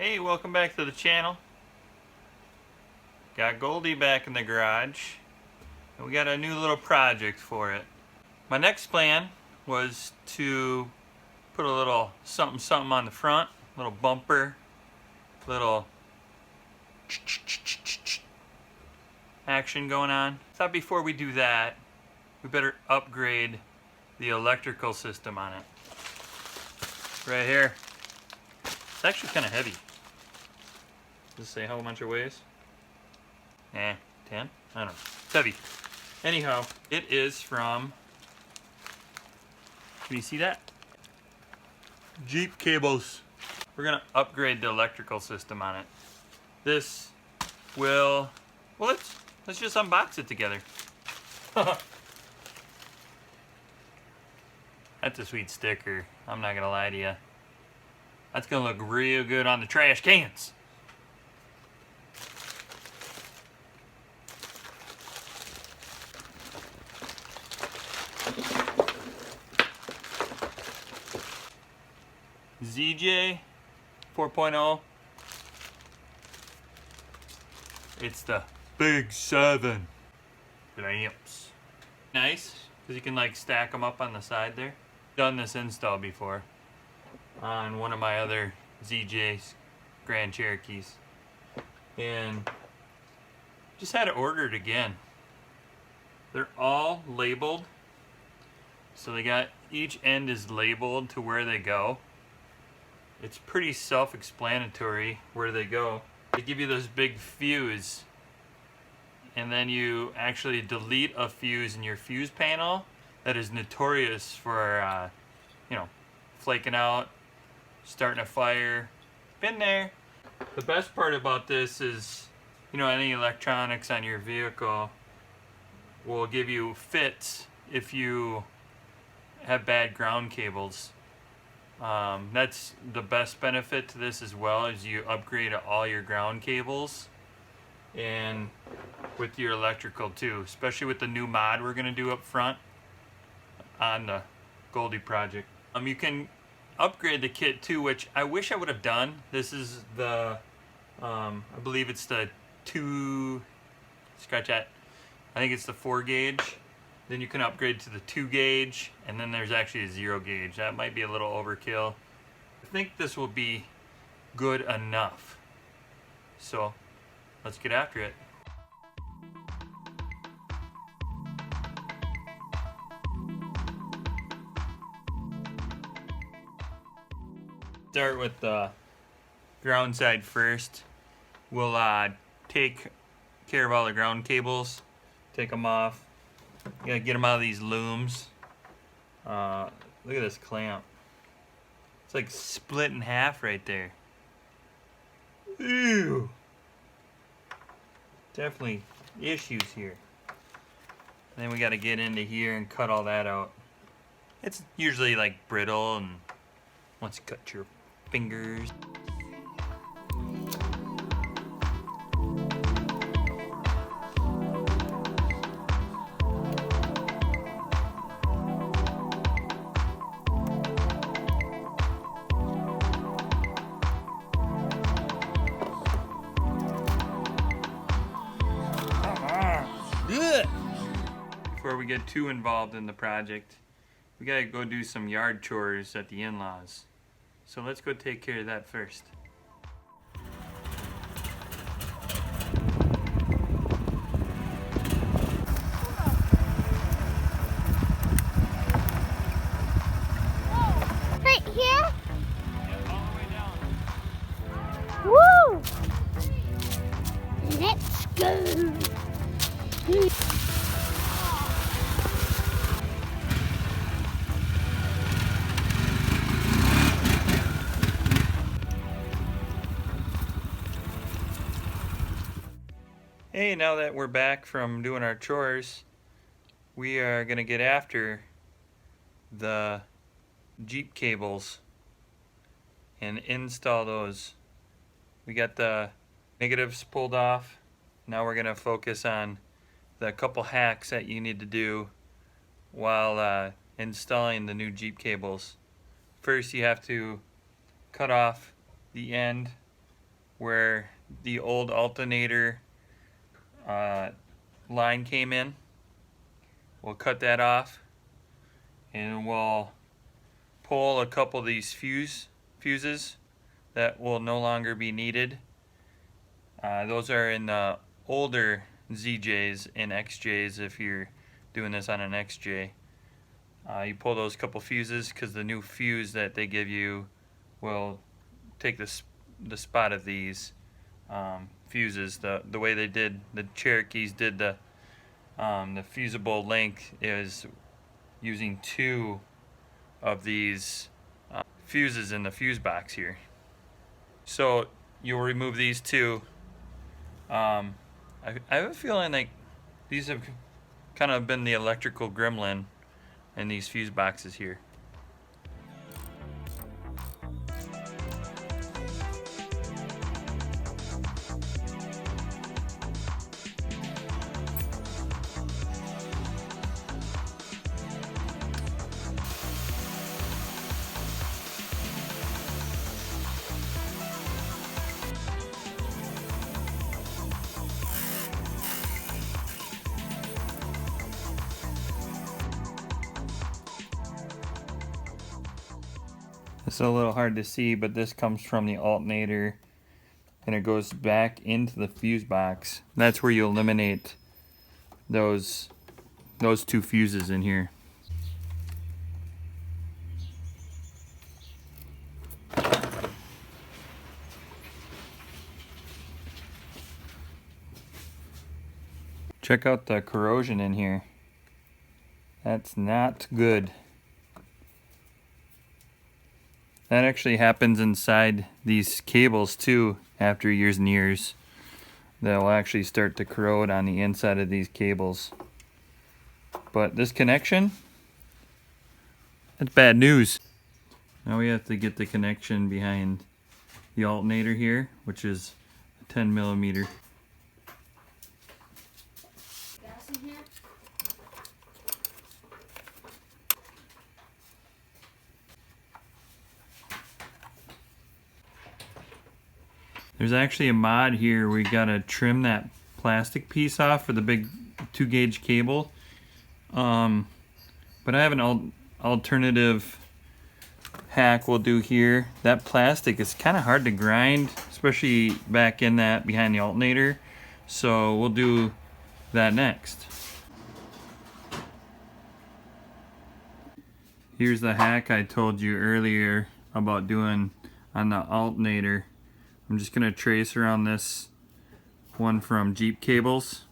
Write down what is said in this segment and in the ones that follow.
Hey, welcome back to the channel. Got Goldie back in the garage, and we got a new little project for it. My next plan was to put a little something on the front, little bumper, little action going on. Thought before we do that, we better upgrade the electrical system on it. Right here. It's actually kind of heavy. Does it say how much it weighs? 10? I don't know. It's heavy. Anyhow, it is from, can you see that? Jeep cables. We're gonna upgrade the electrical system on it. This will, well, let's just unbox it together. That's a sweet sticker. I'm not gonna lie to you. That's gonna look real good on the trash cans. ZJ 4.0. It's the Big 7 clamps. Nice, because you can like stack them up on the side there. Done this install before on one of my other ZJ Grand Cherokees, and just had it ordered again. They're all labeled, so they got, each end is labeled to where they go. It's pretty self-explanatory where they go. They give you those big fuse, and then you actually delete a fuse in your fuse panel that is notorious for, you know, flaking out, starting a fire. Been there. The best part about this is, you know, any electronics on your vehicle will give you fits if you have bad ground cables. That's the best benefit to this as well, as you upgrade all your ground cables and with your electrical too, especially with the new mod we're going to do up front on the Goldie project. You can upgrade the kit too, which I wish I would have done. This is the I believe it's the 2, scratch that, I think it's the 4 gauge. Then you can upgrade to the 2 gauge, and then there's actually a 0 gauge. That might be a little overkill. I think this will be good enough. So let's get after it. Start with the ground side first. We'll take care of all the ground cables, take them off. You gotta get them out of these looms. Look at this clamp. It's like split in half right there. Ew. Definitely issues here. And then we gotta get into here and cut all that out. It's usually like brittle, and once you cut your fingers. Before we get too involved in the project, we gotta go do some yard chores at the in-laws. So let's go take care of that first. Right here? Yeah, all the way down. Woo! Let's go. Hey, now that we're back from doing our chores, we are gonna get after the Jeep cables and install those. We got the negatives pulled off. Now we're gonna focus on the couple hacks that you need to do while installing the new Jeep cables. First, you have to cut off the end where the old alternator line came in. We'll cut that off, and we'll pull a couple of these fuses that will no longer be needed. Those are in the older ZJs and XJs if you're doing this on an XJ. You pull those couple fuses because the new fuse that they give you will take the spot of these fuses. The way they did, the Cherokees did the fusible length is using 2 of these fuses in the fuse box here. So you'll remove these 2. I have a feeling like these have kind of been the electrical gremlin in these fuse boxes here. It's a little hard to see, but this comes from the alternator and it goes back into the fuse box. That's where you eliminate those 2 fuses in here. Check out the corrosion in here. That's not good. That actually happens inside these cables too. After years and years, they'll actually start to corrode on the inside of these cables. But this connection, that's bad news. Now we have to get the connection behind the alternator here, which is a 10 millimeter. There's actually a mod here where you gotta trim that plastic piece off for the big 2-gauge cable. But I have an alternative hack we'll do here. That plastic is kind of hard to grind, especially back in that behind the alternator. So we'll do that next. Here's the hack I told you earlier about doing on the alternator. I'm just going to trace around this one from Jeep cables,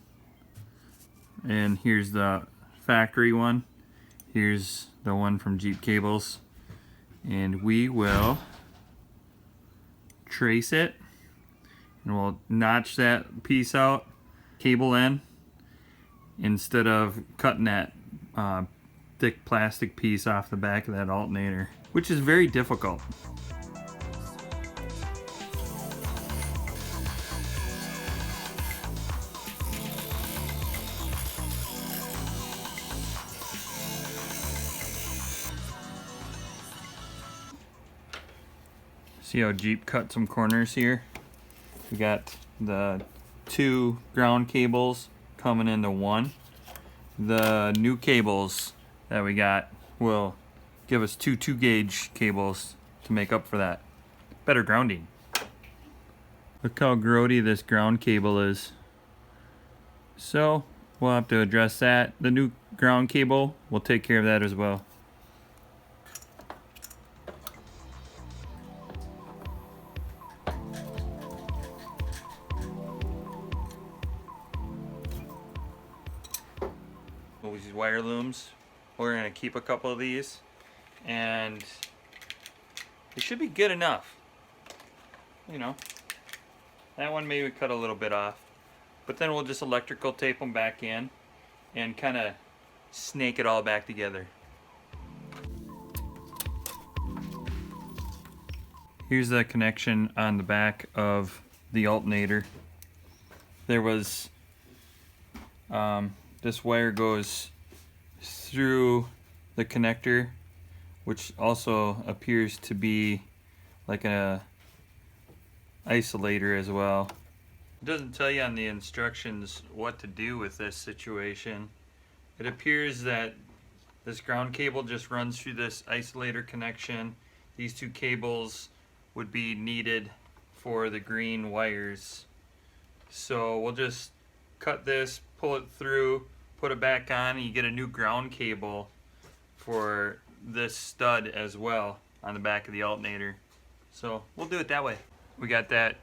and here's the factory one. Here's the one from Jeep cables, and we will trace it and we'll notch that piece out, cable end, instead of cutting that thick plastic piece off the back of that alternator, which is very difficult. See how Jeep cut some corners here? We got the 2 ground cables coming into 1. The new cables that we got will give us 2 2-gauge cables to make up for that. Better grounding. Look how grody this ground cable is. So we'll have to address that. The new ground cable will take care of that as well. These wire looms, we're going to keep a couple of these, and it should be good enough. You know, that one maybe cut a little bit off, but then we'll just electrical tape them back in and kind of snake it all back together. Here's the connection on the back of the alternator. There was this wire goes through the connector, which also appears to be like a isolator as well. It doesn't tell you on the instructions what to do with this situation. It appears that this ground cable just runs through this isolator connection. These two cables would be needed for the green wires. So we'll just cut this, pull it through, put it back on, and you get a new ground cable for this stud as well on the back of the alternator. So we'll do it that way. We got that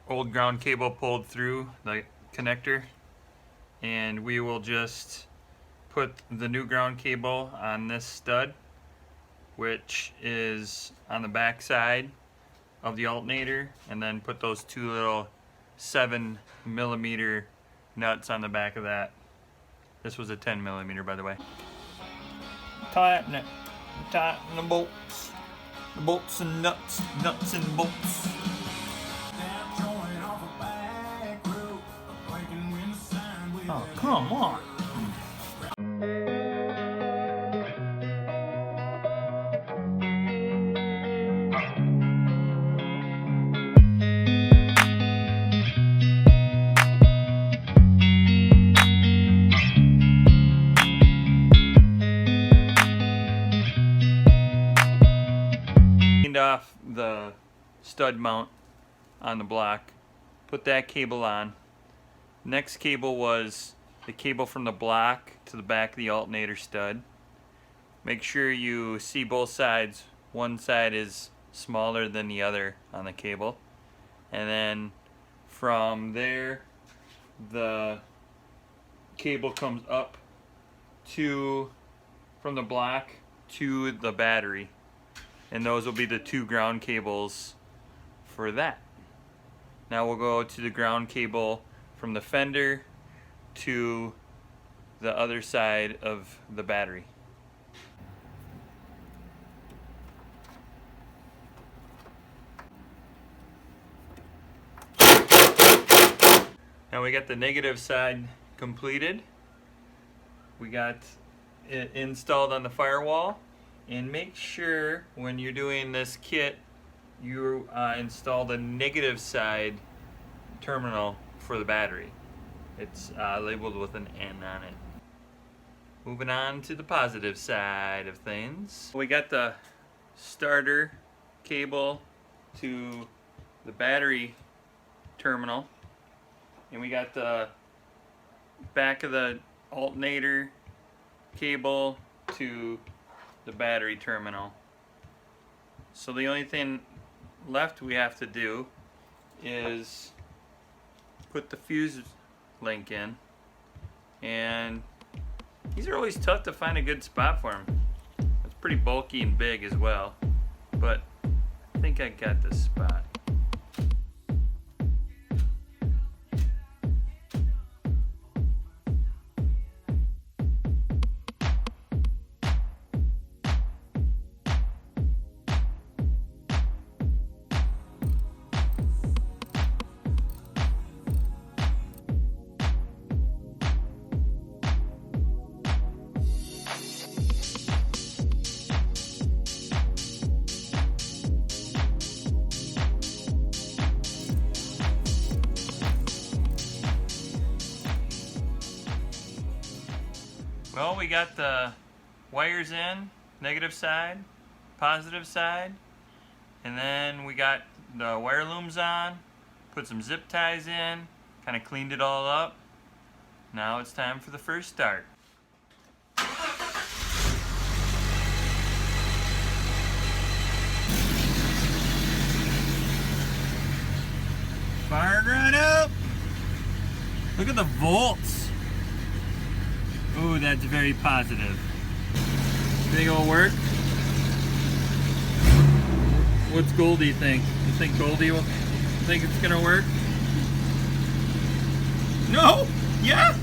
old ground cable pulled through the connector, and we will just put the new ground cable on this stud, which is on the back side of the alternator, and then put those two little 7mm nuts on the back of that. This was a 10mm, by the way. Tighten it. Tighten the bolts. The bolts and nuts. Nuts and bolts. Oh, come on. Off the stud mount on the block, put that cable on. Next cable was the cable from the block to the back of the alternator stud. Make sure you see both sides. One side is smaller than the other on the cable, and then from there the cable comes up to from the block to the battery. And those will be the two ground cables for that. Now we'll go to the ground cable from the fender to the other side of the battery. Now we got the negative side completed. We got it installed on the firewall. And make sure when you're doing this kit, you install the negative side terminal for the battery. It's labeled with an N on it. Moving on to the positive side of things. We got the starter cable to the battery terminal. And we got the back of the alternator cable to the battery terminal. So the only thing left we have to do is put the fuse link in, and these are always tough to find a good spot for them. It's pretty bulky and big as well, but I think I got this spot. Well, we got the wires in, negative side, positive side, and then we got the wire looms on, put some zip ties in, kind of cleaned it all up. Now it's time for the first start. Fired right up! Look at the volts! Ooh, that's very positive. Think it'll work? What's Goldie think? You think Goldie will think it's gonna work? No? Yeah?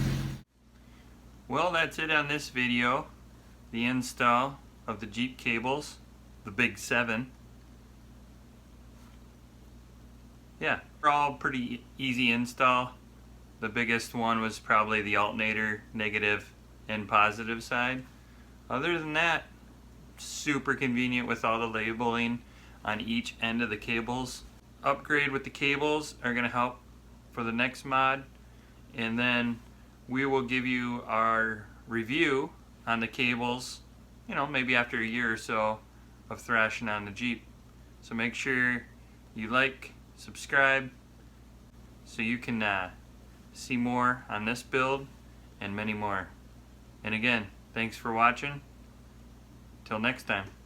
Well, that's it on this video. The install of the Jeep cables, the Big 7. Yeah, they're all pretty easy install. The biggest one was probably the alternator negative and positive side. Other than that, super convenient with all the labeling on each end of the cables. upgrade with the cables are going to help for the next mod, and then we will give you our review on the cables, you know, maybe after a year or so of thrashing on the Jeep. So make sure you like, subscribe, so you can see more on this build and many more. And again, thanks for watching. Till next time.